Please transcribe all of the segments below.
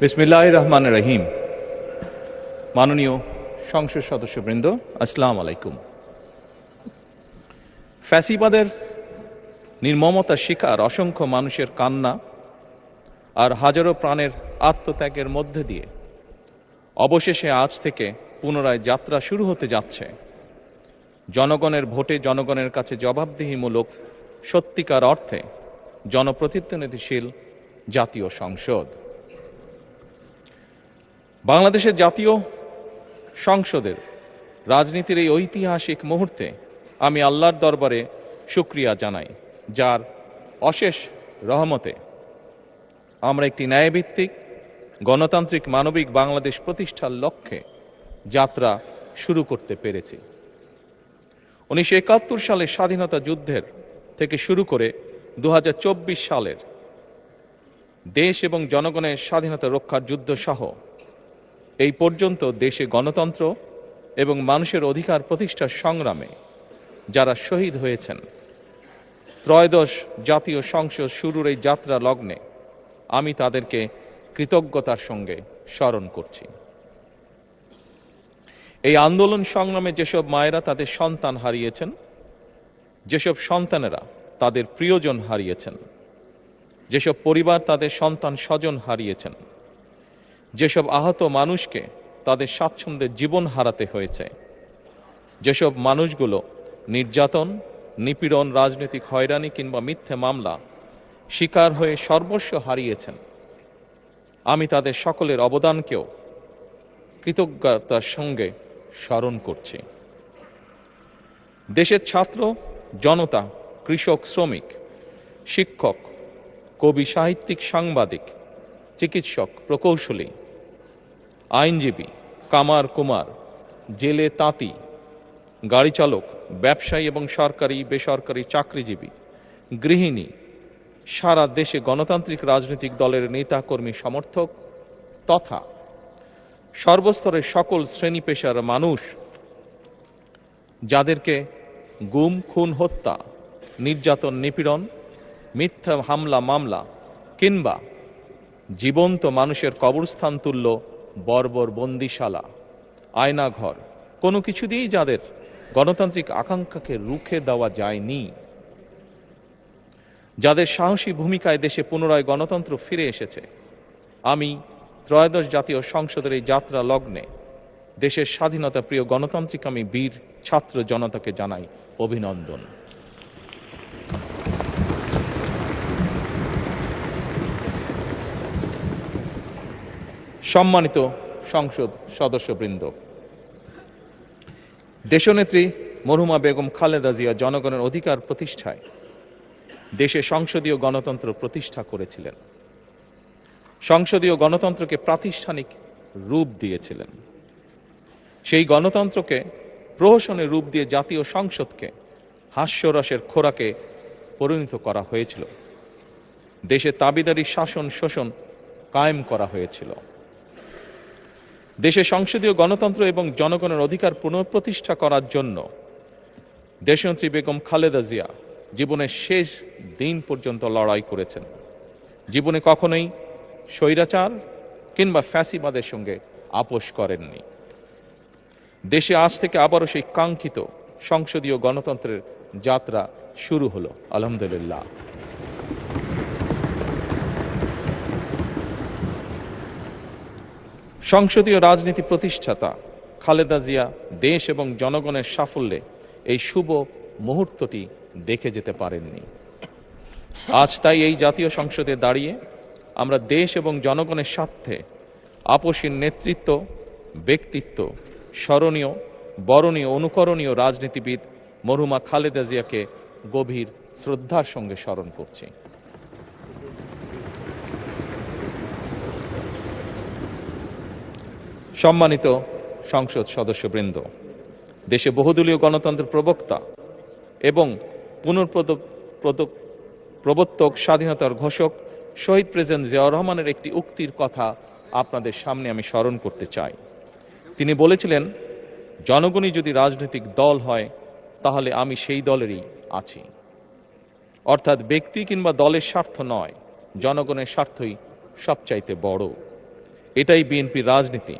বিসমিল্লাহির রহমানির রহিম। মাননীয় সংসদ সদস্যবৃন্দ, আসসালামু আলাইকুম। ফ্যাসিবাদের নির্মমতার শিকার অসংখ্য মানুষের কান্না আর হাজারো প্রাণের আত্মত্যাগের মধ্যে দিয়ে অবশেষে আজ থেকে পুনরায় যাত্রা শুরু হতে যাচ্ছে জনগণের ভোটে জনগণের কাছে জবাবদিহিমূলক সত্যিকার অর্থে জনপ্রতিনিধিশীল জাতীয় সংসদ। বাংলাদেশের জাতীয় সংসদের রাজনীতির এই ঐতিহাসিক মুহূর্তে আমি আল্লাহর দরবারে শুকরিয়া জানাই, যার অশেষ রহমতে আমরা একটি ন্যায়ভিত্তিক গণতান্ত্রিক মানবিক বাংলাদেশ প্রতিষ্ঠার লক্ষ্যে যাত্রা শুরু করতে পেরেছি। 1971 সালের স্বাধীনতা যুদ্ধের থেকে শুরু করে 2024 সালের দেশ এবং জনগণের স্বাধীনতা রক্ষার যুদ্ধ সহ এই পর্যন্ত দেশে গণতন্ত্র এবং মানুষের অধিকার প্রতিষ্ঠার সংগ্রামে যারা শহীদ হয়েছেন, ত্রয়োদশ জাতীয় সংসদ শুরুর এই যাত্রা লগ্নে আমি তাদেরকে কৃতজ্ঞতার সঙ্গে স্মরণ করছি। এই আন্দোলন সংগ্রামে যেসব মায়েরা তাদের সন্তান হারিয়েছেন, যেসব সন্তানেরা তাদের প্রিয়জন হারিয়েছেন, যেসব পরিবার তাদের সন্তান স্বজন হারিয়েছেন, যেসব আহত মানুষকে তাদের স্বাচ্ছন্দ্যের জীবন হারাতে হয়েছে, যেসব মানুষগুলো নির্যাতন, নিপীড়ন, রাজনৈতিক হয়রানি কিংবা মিথ্যে মামলা শিকার হয়ে সর্বস্ব হারিয়েছেন, আমি তাদের সকলের অবদানকেও কৃতজ্ঞতার সঙ্গে স্মরণ করছি। দেশের ছাত্র জনতা, কৃষক, শ্রমিক, শিক্ষক, কবি, সাহিত্যিক, সাংবাদিক, চিকিৎসক, প্রকৌশলী, আইনজীবী, কামার কুমার, জেলে তাঁতি, গাড়ি চালক, ব্যবসায়ী এবং সরকারি বেসরকারি চাকরিজীবী, গৃহিণী, সারা দেশে গণতান্ত্রিক রাজনৈতিক দলের নেতা কর্মী সমর্থক তথা সর্বস্তরের সকল শ্রেণী পেশার মানুষ যাদেরকে গুম, খুন, হত্যা, নির্যাতন, নিপীড়ন, মিথ্যা হামলা মামলা কিংবা জীবন্ত মানুষের কবরস্থান তুল্য বর্বর বন্দিশালা, আয়নাঘর, কোনো কিছু দিয়েই যাদের গণতান্ত্রিক আকাঙ্ক্ষাকে রুখে দেওয়া যায়নি, যাদের সাহসী ভূমিকায় দেশে পুনরায় গণতন্ত্র ফিরে এসেছে, আমি ত্রয়োদশ জাতীয় সংসদের এই যাত্রা লগ্নে দেশের স্বাধীনতা প্রিয় গণতান্ত্রিক আমি বীর ছাত্র জনতাকে জানাই অভিনন্দন। সম্মানিত সংসদ সদস্যবৃন্দ, দেশনেত্রী মরহুমা বেগম খালেদা জিয়া জনগণের অধিকার প্রতিষ্ঠায় দেশে সংসদীয় গণতন্ত্র প্রতিষ্ঠা করেছিলেন, সংসদীয় গণতন্ত্রকে প্রাতিষ্ঠানিক রূপ দিয়েছিলেন। সেই গণতন্ত্রকে প্রহসনের রূপ দিয়ে জাতীয় সংসদকে হাস্যরসের খোরাকে পরিণত করা হয়েছিল। দেশে তাবিদারি শাসন শোষণ কায়েম করা হয়েছিল। দেশে সংসদীয় গণতন্ত্র এবং জনগণের অধিকার পুনঃপ্রতিষ্ঠা করার জন্য দেশনেত্রী বেগম খালেদা জিয়া জীবনের শেষ দিন পর্যন্ত লড়াই করেছেন। জীবনে কখনোই স্বৈরাচার কিংবা ফ্যাসিবাদের সঙ্গে আপোষ করেননি। দেশে আজ থেকে আবারও সেই কাঙ্ক্ষিত সংসদীয় গণতন্ত্রের যাত্রা শুরু হলো, আলহামদুলিল্লাহ। সংসদীয় রাজনীতি প্রতিষ্ঠাতা খালেদা জিয়া দেশ এবং জনগণের সাফল্যে এই শুভ মুহূর্তটি দেখে যেতে পারেননি। আজ তাই এই জাতীয় সংসদে দাঁড়িয়ে আমরা দেশ এবং জনগণের স্বার্থে আপসীর নেতৃত্ব, ব্যক্তিত্ব, স্মরণীয়, বরণীয়, অনুকরণীয় রাজনীতিবিদ মরহুমা খালেদা জিয়াকে গভীর শ্রদ্ধার সঙ্গে স্মরণ করছি। সম্মানিত সংসদ সদস্যবৃন্দ, দেশে বহুদলীয় গণতন্ত্রের প্রবক্তা এবং প্রবর্তক, স্বাধীনতার ঘোষক শহীদ প্রেসিডেন্ট জিয়াউর রহমানের একটি উক্তির কথা আপনাদের সামনে আমি স্মরণ করতে চাই। তিনি বলেছিলেন, জনগণই যদি রাজনৈতিক দল হয় তাহলে আমি সেই দলেরই আছি। অর্থাৎ ব্যক্তি কিংবা দলের স্বার্থ নয়, জনগণের স্বার্থই সবচাইতে বড়। এটাই বিএনপির রাজনীতি।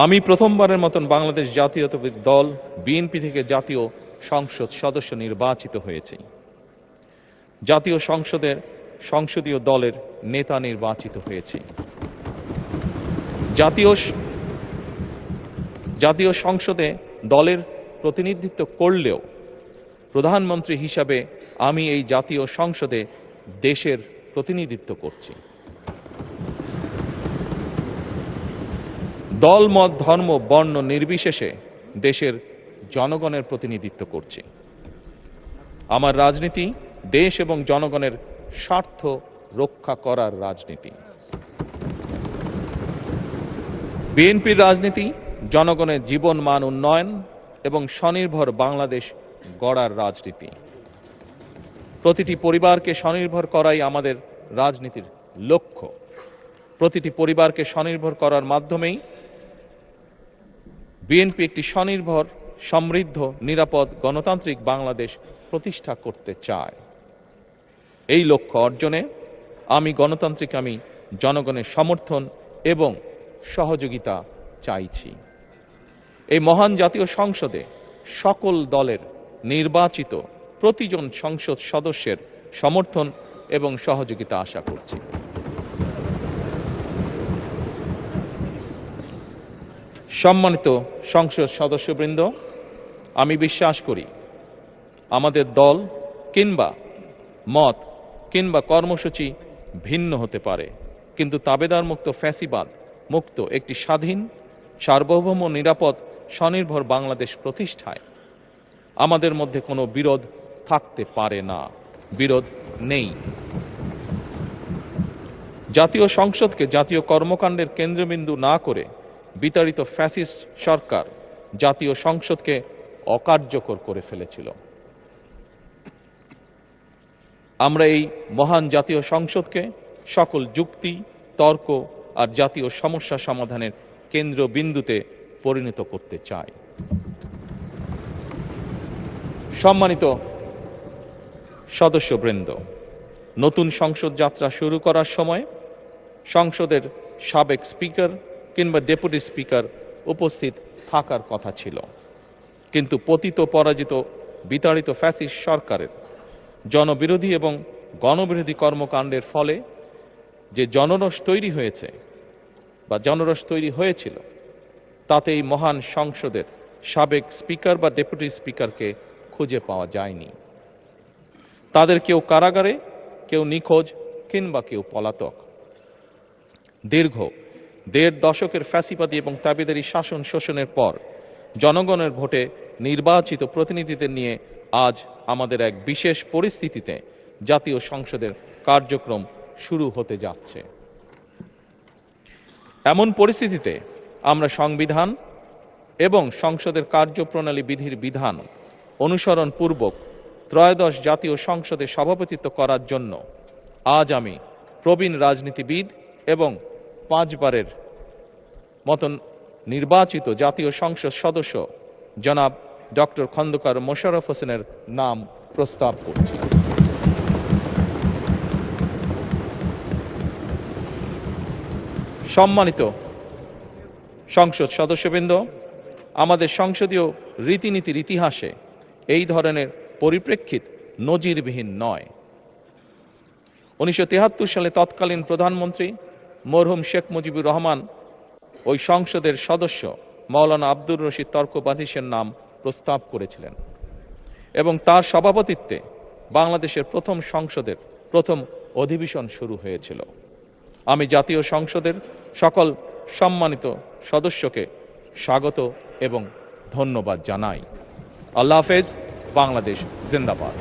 আমি প্রথমবারের মতন বাংলাদেশ জাতীয়তাবাদী দল বিএনপি থেকে জাতীয় সংসদ সদস্য নির্বাচিত হয়েছি। জাতীয় সংসদের সংসদীয় দলের নেতা নির্বাচিত হয়েছি। জাতীয় সংসদে দলের প্রতিনিধিত্ব করলেও প্রধানমন্ত্রী হিসাবে আমি এই জাতীয় সংসদে দেশের প্রতিনিধিত্ব করছি। দল, মত, ধর্ম, বর্ণ নির্বিশেষে দেশের জনগণের প্রতিনিধিত্ব করছি। আমার রাজনীতি দেশ এবং জনগণের স্বার্থ রক্ষা করার রাজনীতি। বিএনপির রাজনীতি জনগণের জীবন মান উন্নয়ন এবং স্বনির্ভর বাংলাদেশ গড়ার রাজনীতি। প্রতিটি পরিবারকে স্বনির্ভর করাই আমাদের রাজনীতির লক্ষ্য। প্রতিটি পরিবারকে স্বনির্ভর করার মাধ্যমেই বিএনপি একটি স্বনির্ভর, সমৃদ্ধ, নিরাপদ, গণতান্ত্রিক বাংলাদেশ প্রতিষ্ঠা করতে চায়। এই লক্ষ্য অর্জনে আমি জনগণের সমর্থন এবং সহযোগিতা চাইছি। এই মহান জাতীয় সংসদে সকল দলের নির্বাচিত প্রতিজন সংসদ সদস্যের সমর্থন এবং সহযোগিতা আশা করছি। সম্মানিত সংসদ সদস্যবৃন্দ, আমি বিশ্বাস করি আমাদের দল কিংবা মত কিংবা কর্মসূচি ভিন্ন হতে পারে, কিন্তু তাবেদার মুক্ত, ফ্যাসিবাদ মুক্ত একটি স্বাধীন, সার্বভৌম, নিরাপদ, স্বনির্ভর বাংলাদেশ প্রতিষ্ঠায় আমাদের মধ্যে কোনো বিরোধ থাকতে পারে না, বিরোধ নেই। জাতীয় সংসদকে জাতীয় কর্মকাণ্ডের কেন্দ্রবিন্দু না করে বিতাড়িত ফ্যাসিস্ট সরকার জাতীয় সংসদকে অকার্যকর করে ফেলেছিল। আমরা এই মহান জাতীয় সংসদকে সকল যুক্তি, তর্ক আর জাতীয় সমস্যা সমাধানের কেন্দ্রবিন্দুতে পরিণত করতে চাই। সম্মানিত সদস্যবৃন্দ, নতুন সংসদ যাত্রা শুরু করার সময় সংসদের সাবেক স্পিকার কিংবা ডেপুটি স্পিকার উপস্থিত থাকার কথা ছিল, কিন্তু পতিত, পরাজিত, বিতাড়িত ফ্যাসিস্ট সরকারের জনবিরোধী এবং গণবিরোধী কর্মকাণ্ডের ফলে যে জনরোষ তৈরি হয়েছিল তাতে এই মহান সংসদের সাবেক স্পিকার বা ডেপুটি স্পিকারকে খুঁজে পাওয়া যায়নি। তাদের কেউ কারাগারে, কেউ নিখোঁজ কিংবা কেউ পলাতক। দীর্ঘ ১.৫ দশকের ফ্যাসিবাদী এবং তাবেদারি শাসন শোষণের পর জনগণের ভোটে নির্বাচিত প্রতিনিধিদের নিয়ে আজ আমাদের এক বিশেষ পরিস্থিতিতে জাতীয় সংসদের কার্যক্রম শুরু হতে যাচ্ছে। এমন পরিস্থিতিতে আমরা সংবিধান এবং সংসদের কার্যপ্রণালী বিধির বিধান অনুসরণ পূর্বক ত্রয়োদশ জাতীয় সংসদে সভাপতিত্ব করার জন্য আজ আমি প্রবীণ রাজনীতিবিদ এবং 5 বারের মতন নির্বাচিত জাতীয় সংসদ সদস্য জনাব ডক্টর খন্দকার মোশাররফ হোসেনের নাম প্রস্তাব করছি। সম্মানিত সংসদ সদস্যবৃন্দ, আমাদের সংসদীয় রীতিনীতির ইতিহাসে এই ধরনের পরিপ্রেক্ষিত নজিরবিহীন নয়। 1973 সালে তৎকালীন প্রধানমন্ত্রী মরহুম শেখ মুজিবুর রহমান ওই সংসদের সদস্য মাওলানা আব্দুর রশিদ তর্কবাধীশের নাম প্রস্তাব করেছিলেন এবং তার সভাপতিত্বে বাংলাদেশের প্রথম সংসদের প্রথম অধিবেশন শুরু হয়েছিল। আমি জাতীয় সংসদের সকল সম্মানিত সদস্যকে স্বাগত এবং ধন্যবাদ জানাই। আল্লাহ হাফেজ। বাংলাদেশ জিন্দাবাদ।